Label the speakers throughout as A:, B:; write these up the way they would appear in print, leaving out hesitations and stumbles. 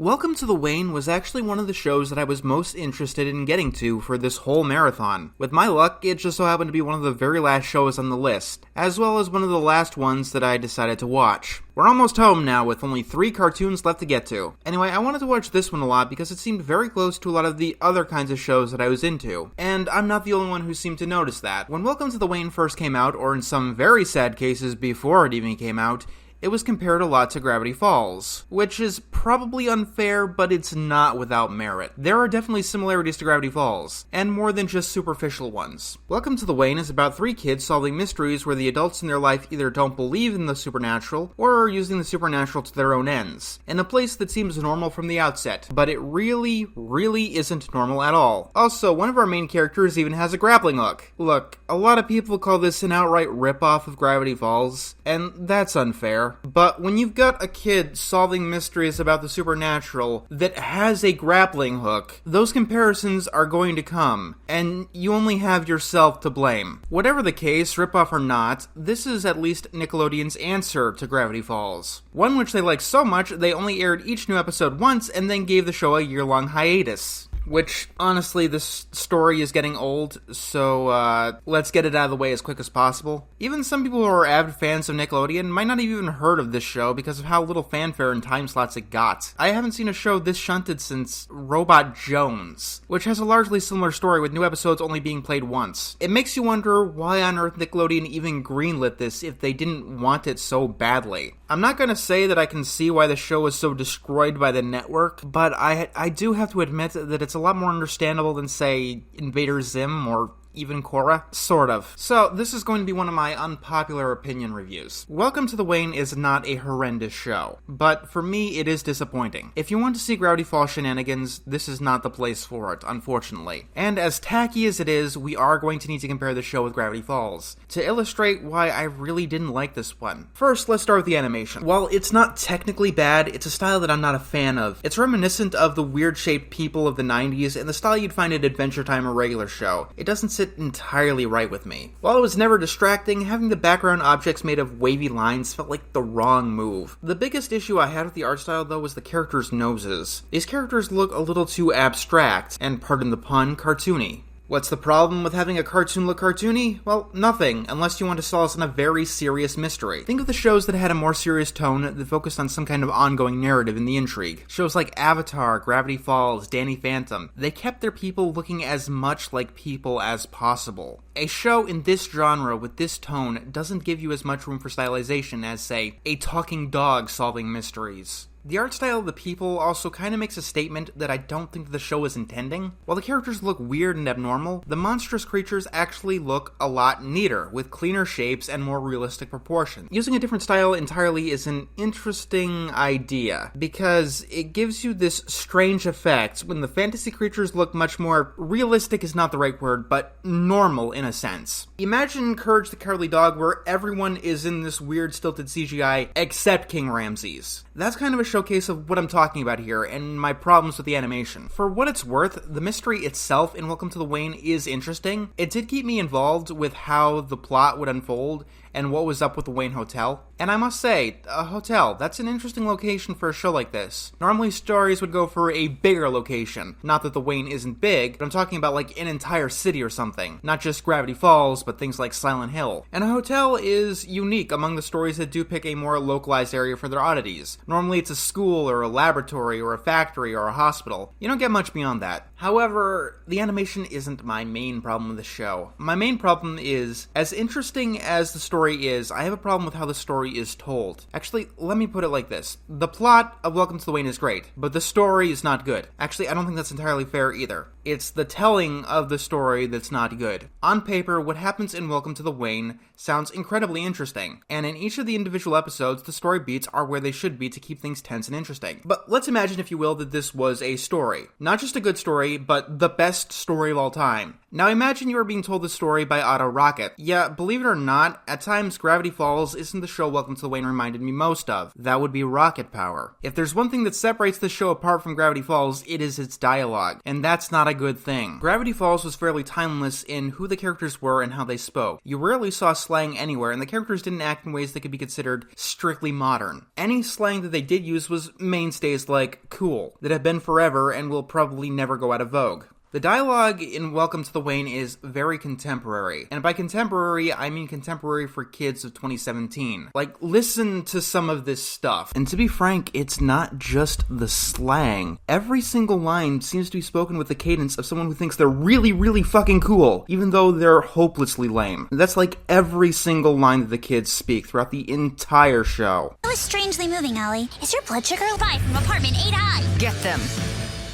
A: Welcome to the Wayne was actually one of the shows that I was most interested in getting to for this whole marathon. With my luck, it just so happened to be one of the very last shows on the list, as well as one of the last ones that I decided to watch. We're almost home now with only 3 cartoons left to get to. Anyway, I wanted to watch this one a lot because it seemed very close to a lot of the other kinds of shows that I was into, and I'm not the only one who seemed to notice that. When Welcome to the Wayne first came out, or in some very sad cases before it even came out, it was compared a lot to Gravity Falls, which is probably unfair, but it's not without merit. There are definitely similarities to Gravity Falls, and more than just superficial ones. Welcome to the Wayne is about 3 kids solving mysteries where the adults in their life either don't believe in the supernatural, or are using the supernatural to their own ends, in a place that seems normal from the outset, but it really isn't normal at all. Also, one of our main characters even has a grappling hook. Look, a lot of people call this an outright ripoff of Gravity Falls, and that's unfair. But when you've got a kid solving mysteries about the supernatural that has a grappling hook, those comparisons are going to come, and you only have yourself to blame. Whatever the case, ripoff or not, this is at least Nickelodeon's answer to Gravity Falls. One which they liked so much, they only aired each new episode once and then gave the show a year-long hiatus. Which, honestly, this story is getting old, so let's get it out of the way as quick as possible. Even some people who are avid fans of Nickelodeon might not have even heard of this show because of how little fanfare and time slots it got. I haven't seen a show this shunted since Robot Jones, which has a largely similar story with new episodes only being played once. It makes you wonder why on earth Nickelodeon even greenlit this if they didn't want it so badly. I'm not gonna say that I can see why the show was so destroyed by the network, but I do have to admit that it's a lot more understandable than, say, Invader Zim or even Korra? Sort of. So, this is going to be one of my unpopular opinion reviews. Welcome to the Wayne is not a horrendous show, but for me, it is disappointing. If you want to see Gravity Falls shenanigans, this is not the place for it, unfortunately. And as tacky as it is, we are going to need to compare the show with Gravity Falls, to illustrate why I really didn't like this one. First, let's start with the animation. While it's not technically bad, it's a style that I'm not a fan of. It's reminiscent of the weird-shaped people of the 90s and the style you'd find at Adventure Time or Regular Show. It doesn't sit entirely right with me. While it was never distracting, having the background objects made of wavy lines felt like the wrong move. The biggest issue I had with the art style, though, was the characters' noses. These characters look a little too abstract, and pardon the pun, cartoony. What's the problem with having a cartoon look cartoony? Well, nothing, unless you want to sell us on a very serious mystery. Think of the shows that had a more serious tone that focused on some kind of ongoing narrative in the intrigue. Shows like Avatar, Gravity Falls, Danny Phantom. They kept their people looking as much like people as possible. A show in this genre with this tone doesn't give you as much room for stylization as, say, a talking dog solving mysteries. The art style of the people also kind of makes a statement that I don't think the show is intending. While the characters look weird and abnormal, the monstrous creatures actually look a lot neater, with cleaner shapes and more realistic proportions. Using a different style entirely is an interesting idea, because it gives you this strange effect when the fantasy creatures look much more realistic is not the right word, but normal in a sense. Imagine Courage the Cowardly Dog where everyone is in this weird stilted CGI except King Ramses. That's kind of a showcase of what I'm talking about here, and my problems with the animation. For what it's worth, the mystery itself in Welcome to the Wayne is interesting. It did keep me involved with how the plot would unfold, and what was up with the Wayne Hotel. And I must say, a hotel, that's an interesting location for a show like this. Normally stories would go for a bigger location. Not that the Wayne isn't big, but I'm talking about like an entire city or something. Not just Gravity Falls, but things like Silent Hill. And a hotel is unique among the stories that do pick a more localized area for their oddities. Normally it's a school or a laboratory or a factory or a hospital. You don't get much beyond that. However, the animation isn't my main problem with the show. My main problem is, as interesting as the story is, I have a problem with how the story is told. Actually, let me put it like this. The plot of Welcome to the Wayne is great, but the story is not good. Actually, I don't think that's entirely fair either. It's the telling of the story that's not good. On paper, what happens in Welcome to the Wayne sounds incredibly interesting, and in each of the individual episodes, the story beats are where they should be to keep things tense and interesting. But let's imagine, if you will, that this was a story. Not just a good story, but the best story of all time. Now imagine you are being told the story by Otto Rocket. Yeah, believe it or not, at times times Gravity Falls isn't the show Welcome to the Wayne reminded me most of. That would be rocket power. If there's one thing that separates this show apart from Gravity Falls, it is its dialogue, and that's not a good thing. Gravity Falls was fairly timeless in who the characters were and how they spoke. You rarely saw slang anywhere, and the characters didn't act in ways that could be considered strictly modern. Any slang that they did use was mainstays like cool, that have been forever and will probably never go out of vogue. The dialogue in Welcome to the Wayne is very contemporary. And by contemporary, I mean contemporary for kids of 2017. Like, listen to some of this stuff. And to be frank, it's not just the slang. Every single line seems to be spoken with the cadence of someone who thinks they're really, really fucking cool, even though they're hopelessly lame. That's like every single line that the kids speak throughout the entire show.
B: That was strangely moving, Ollie. Is your blood sugar high from apartment 8I?
C: Get them.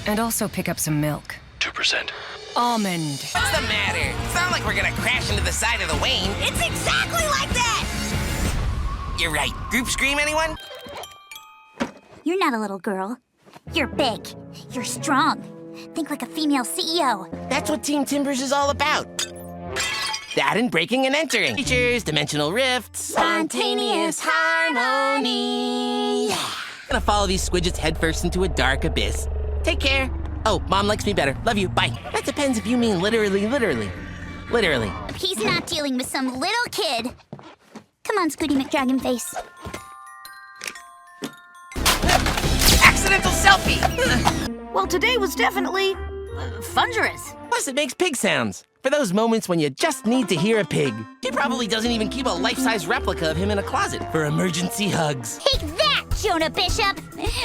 C: And also pick up some milk.
D: 2%.
C: Almond.
E: What's the matter? It's not like we're gonna crash into the side of the Wayne.
B: It's exactly like that!
E: You're right. Group scream, anyone?
B: You're not a little girl. You're big. You're strong. Think like a female CEO.
E: That's what Team Timbers is all about. That and breaking and entering. Features, dimensional rifts, spontaneous harmony. Gonna follow these squidgets headfirst into a dark abyss. Take care. Oh, Mom likes me better. Love you. Bye. That depends if you mean literally. Literally.
B: He's not dealing with some little kid. Come on, Scooty McDragonface.
E: Accidental selfie!
F: Well, today was definitely fungerous.
E: Plus, it makes pig sounds. For those moments when you just need to hear a pig. He probably doesn't even keep a life-size replica of him in a closet for emergency hugs.
B: Take that, Jonah Bishop!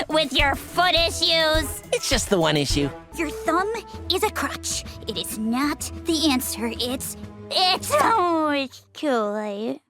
B: With your foot issues!
E: It's just the one issue.
B: Your thumb is a crutch. It is not the answer. It's too late.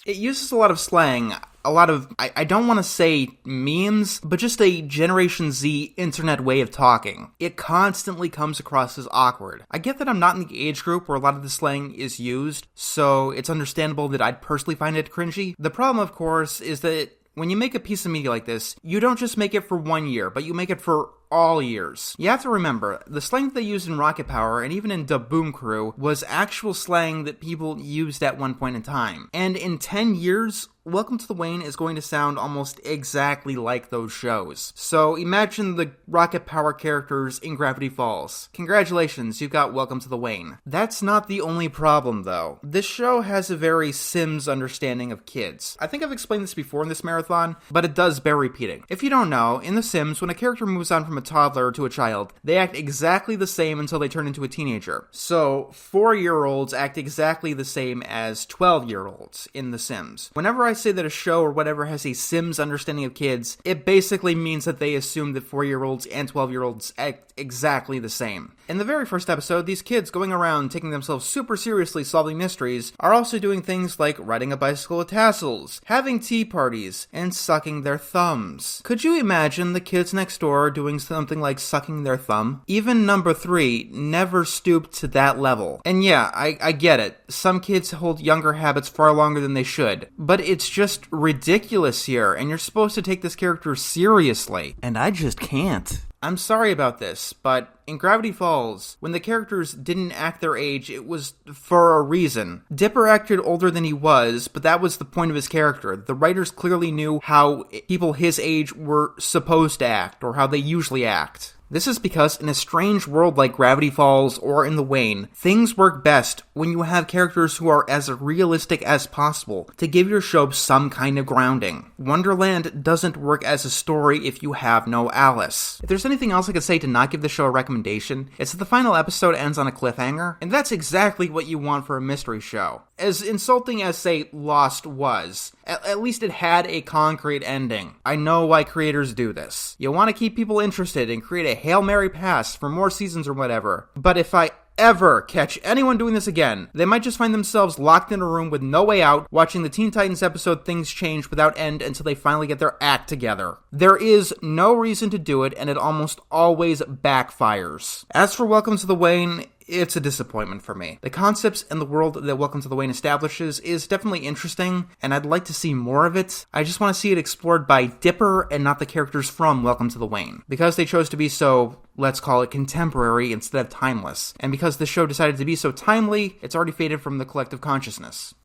A: It uses a lot of slang, a lot of, I don't want to say memes, but just a Generation Z internet way of talking. It constantly comes across as awkward. I get that I'm not in the age group where a lot of the slang is used, so it's understandable that I'd personally find it cringy. The problem, of course, is that when you make a piece of media like this, you don't just make it for 1 year, but you make it for all years. You have to remember, the slang that they used in Rocket Power, and even in Da Boom Crew, was actual slang that people used at one point in time. And in 10 years, Welcome to the Wayne is going to sound almost exactly like those shows. So imagine the Rocket Power characters in Gravity Falls. Congratulations, you got Welcome to the Wayne. That's not the only problem, though. This show has a very Sims understanding of kids. I think I've explained this before in this marathon, but it does bear repeating. If you don't know, in The Sims, when a character moves on from a toddler to a child, they act exactly the same until they turn into a teenager. So, 4-year-olds act exactly the same as 12-year-olds in The Sims. Whenever I say that a show or whatever has a Sims understanding of kids, it basically means that they assume that 4-year-olds and 12-year-olds act exactly the same. In the very first episode, these kids going around taking themselves super seriously solving mysteries are also doing things like riding a bicycle with tassels, having tea parties, and sucking their thumbs. Could you imagine the kids next door doing something like sucking their thumb? Even number 3 never stooped to that level. And yeah, I get it. Some kids hold younger habits far longer than they should. But it's just ridiculous here, and you're supposed to take this character seriously. And I just can't. I'm sorry about this, but in Gravity Falls, when the characters didn't act their age, it was for a reason. Dipper acted older than he was, but that was the point of his character. The writers clearly knew how people his age were supposed to act, or how they usually act. This is because in a strange world like Gravity Falls or in The Wayne, things work best when you have characters who are as realistic as possible to give your show some kind of grounding. Wonderland doesn't work as a story if you have no Alice. If there's anything else I could say to not give the show a recommendation, it's that the final episode ends on a cliffhanger, and that's exactly what you want for a mystery show. As insulting as, say, Lost was, at least it had a concrete ending. I know why creators do this. You want to keep people interested and create a Hail Mary pass for more seasons or whatever. But if I ever catch anyone doing this again, they might just find themselves locked in a room with no way out, watching the Teen Titans episode Things Change without end until they finally get their act together. There is no reason to do it, and it almost always backfires. As for Welcome to the Wayne, it's a disappointment for me. The concepts and the world that Welcome to the Wayne establishes is definitely interesting, and I'd like to see more of it. I just want to see it explored by Dipper and not the characters from Welcome to the Wayne. Because they chose to be so, let's call it contemporary instead of timeless. And because the show decided to be so timely, it's already faded from the collective consciousness.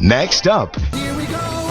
D: Next up,
G: Here we go.